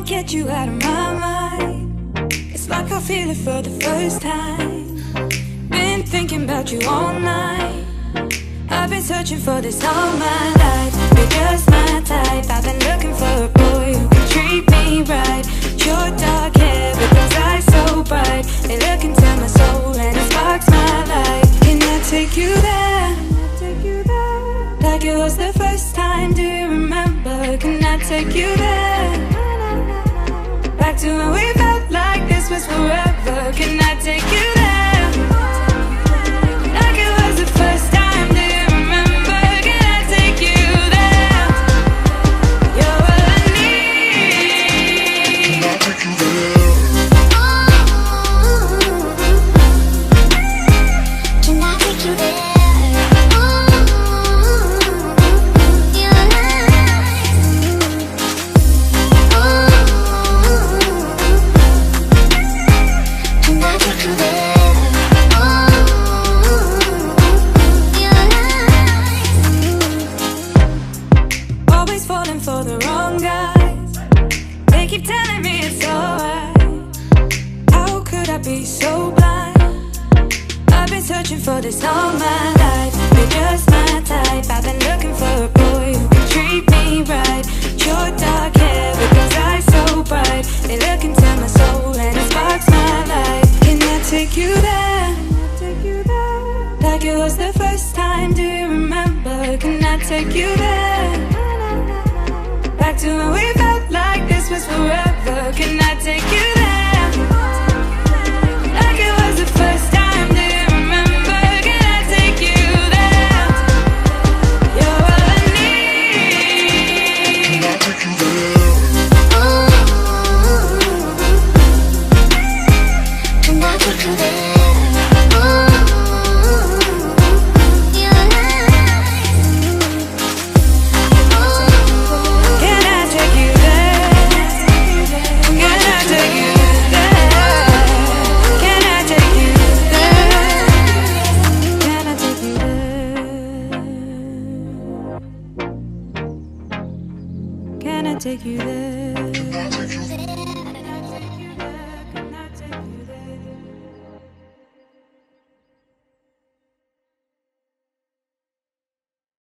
Get you out of my mind. It's like I feel it for the first time. Been thinking about you all night. I've been searching for this all my life. You're just my type. I've been looking for a boy who can treat me right. Your dark hair with those eyes so bright. They look into my soul and it sparks my life. Can I take you there? Like it was the first time, do you remember? Can I take you there? Back to when we felt like this was forever. Can I take you there? Like it was the first time, do you remember? Can I take you there? You're all I need. Can I take you there? Can I take you there? For the wrong guys, they keep telling me it's alright. How could I be so blind? I've been searching for this all my life. You're just my type. I've been looking for a boy who can treat me right. Your dark hair with those eyes so bright. They look into my soul and it sparks my life. Can I take you there? Like it was the first time, do you remember? Can I take you there? Back to when we felt like this was forever. Can I take you there? Like it was the first time, do you remember? Can I take you there? You're all I need. Can I take you there? Can I take you there? Can I take you there?